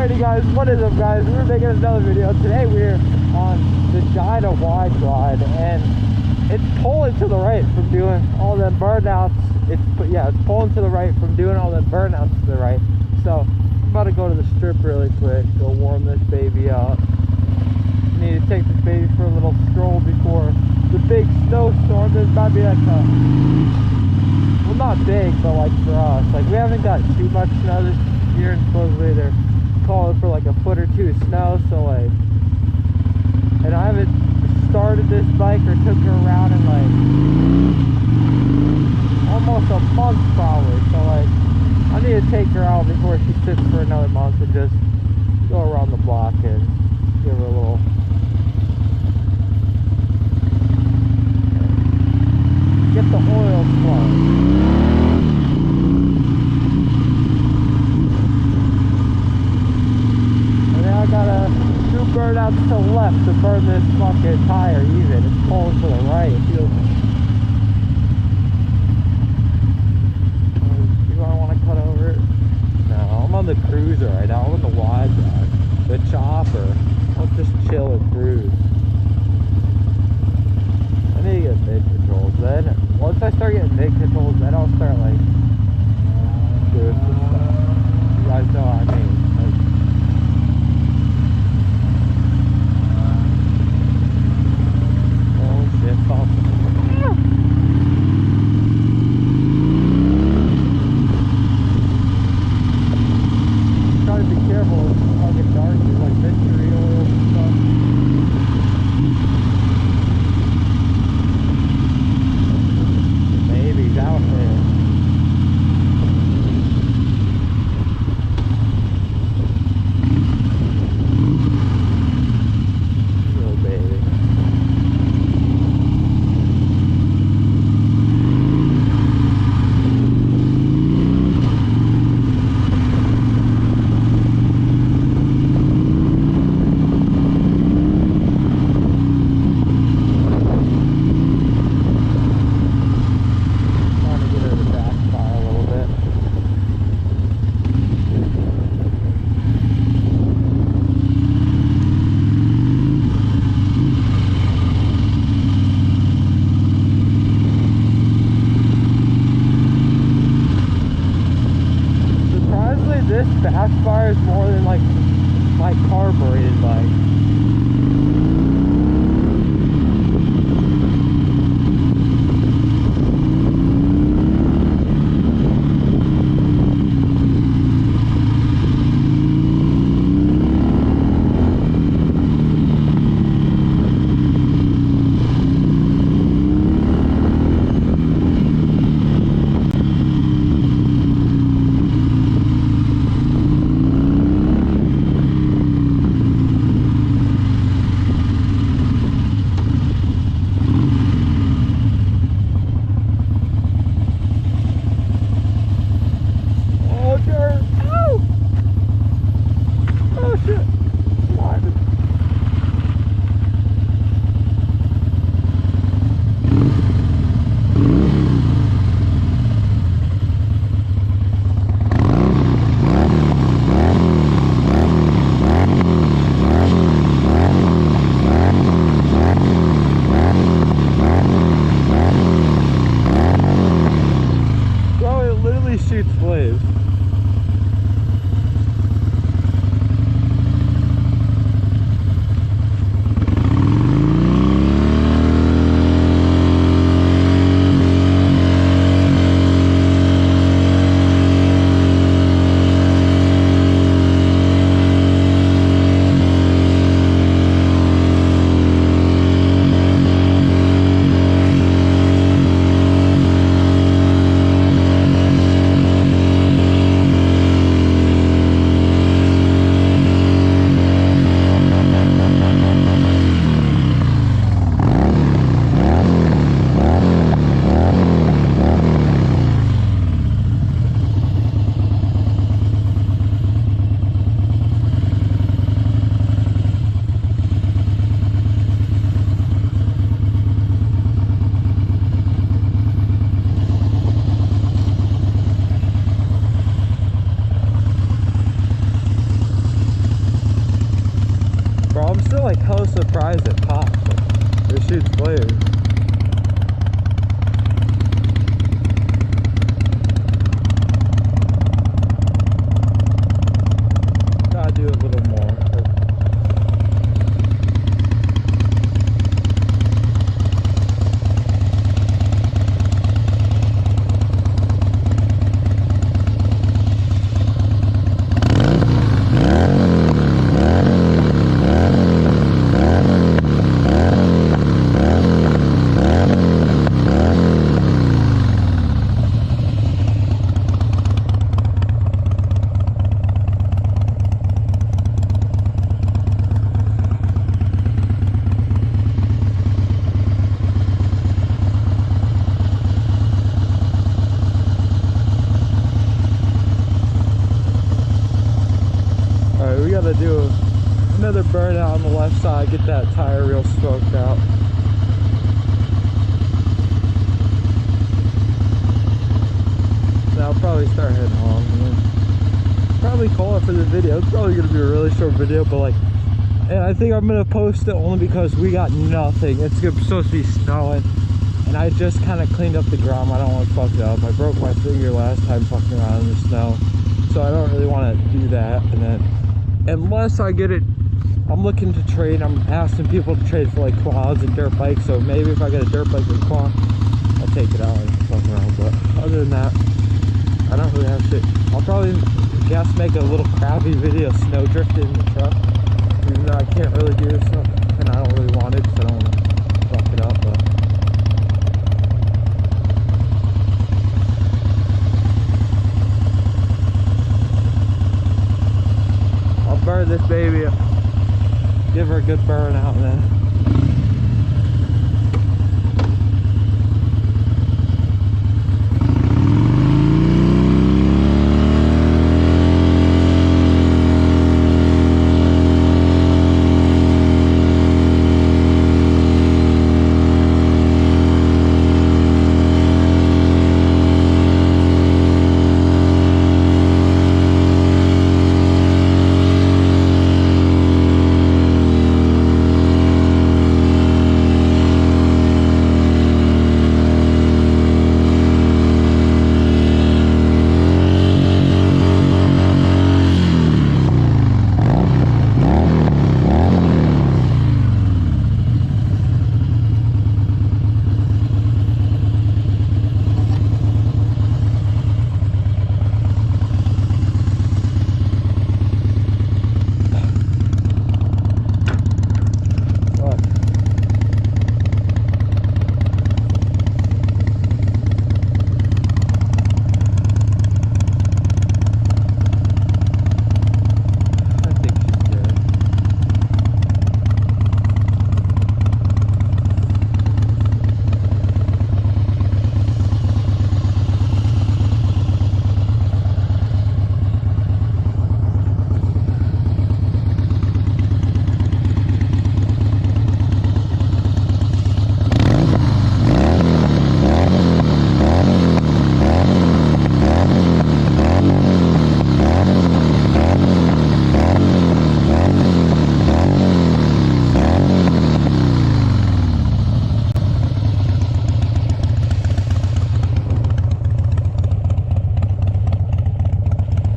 Alrighty guys, what is up guys? We're making another video. Today we're on the Dyna wide rod and it's pulling to the right from doing all them burnouts. It's pulling to the right from doing all them burnouts to the right. So I'm about to go to the strip really quick, go warm this baby up. Need to take this baby for a little stroll before the big snowstorm. There's about to be like a, well, not big, but like for us, like we haven't got too much snow this year, and supposedly they're calling for like a foot or two of snow. So like, and I haven't started this bike or took her around in like almost a month probably. So like, I need to take her out before she sits for another month and just go around the block and give her a little. Get the oil flowing. And then I got a new burnout to the left to burn this fucking tire even. It's pulling to the right. It feels. Do I want to cut over it? No, I'm on the cruiser right now. I'm on the wide rod. The chopper. I'll just chill and cruise. I need to get mid controls. Then once I start getting mid controls, then I'll start like doing some stuff. You guys know what I mean. Like, oh shit, bump. Trying to be careful. It's fucking dark. There's like mystery oil and stuff. Out there. Little baby. This backfires more than like my carbureted bike. surprised it pops. It shoots flares. Gotta do a little more. We gotta do another burnout on the left side, get that tire real smoked out. Then I'll probably start heading home and then probably call it for the video. It's probably gonna be a really short video, but like, and I think I'm gonna post it only because we got nothing. It's supposed to be snowing, and I just kind of cleaned up the ground. I don't want to fuck it up. I broke my finger last time fucking around in the snow, so I don't really want to do that. And then unless I get it, I'm looking to trade. I'm asking people to trade for like quads and dirt bikes. So maybe if I get a dirt bike with a quad, I'll take it out and fuck around. But other than that, I don't really have shit. I'll probably guess make a little crappy video snow drifting in the truck, even though I can't really do this stuff, and I don't really want it because I don't want to fuck it up. But burn this baby up, give her a good burn out, man.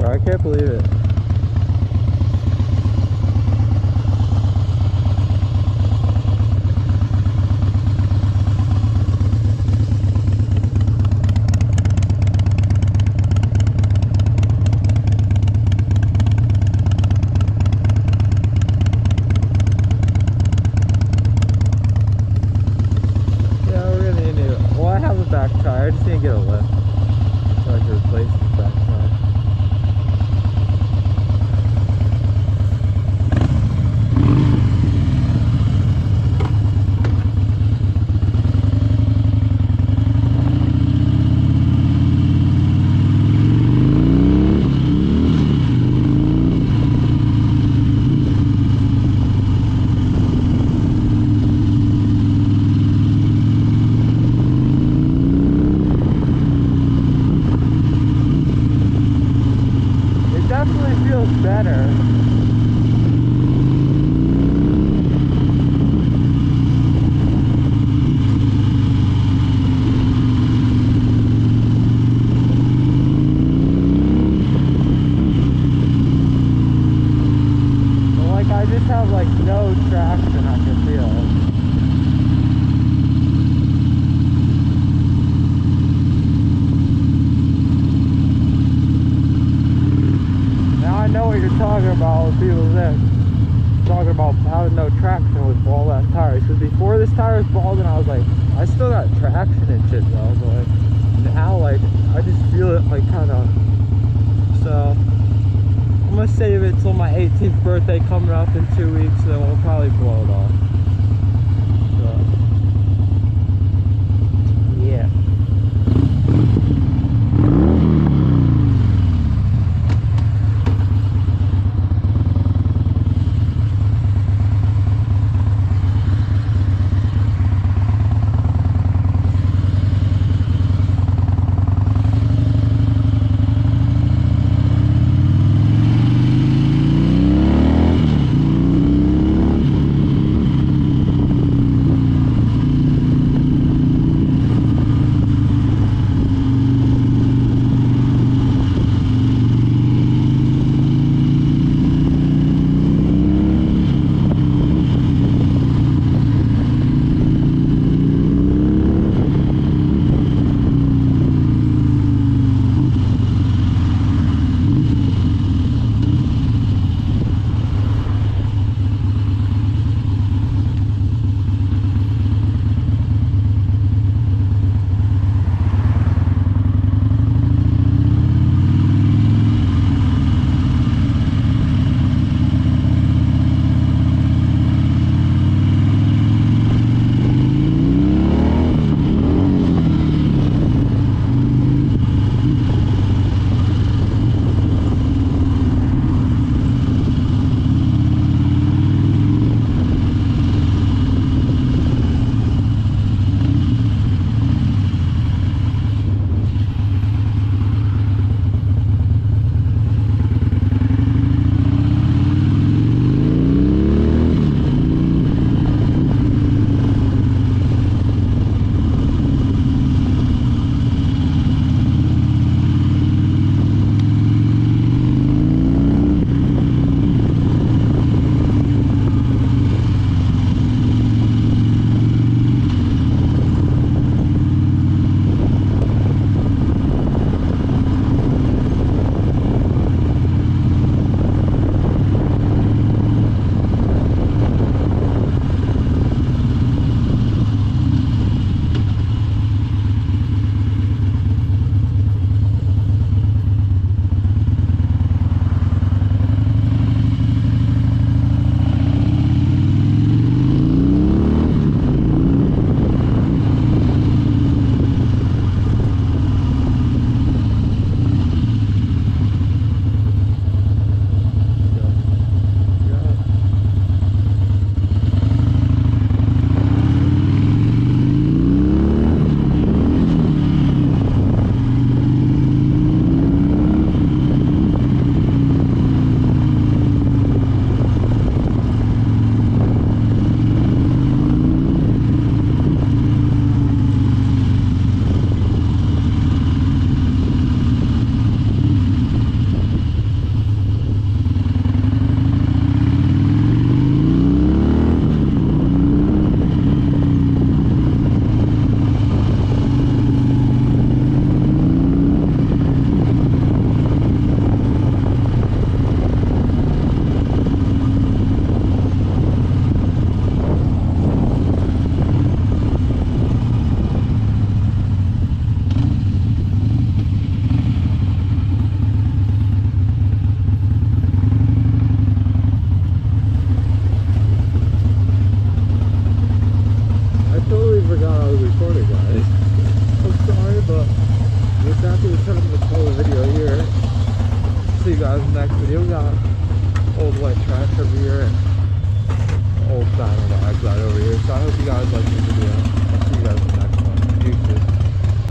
I can't believe it. Yeah, we're gonna need to, well, I have a back tire, I just need to get a lift so I can replace the back tire. Definitely feels better. I just have like no traction I can feel. Now I know what you're talking about with people that talking about having no traction with bald ass tires. Because before this tire was balding, I was like, I still got traction and shit though. But like, now like I just feel it like kind of. So I'm gonna save it till my 18th birthday coming up in 2 weeks, and then we'll probably blow it off. So, yeah. see you guys in the next video. We got old white trash over here and old dyna right over here. So I hope you guys like this video.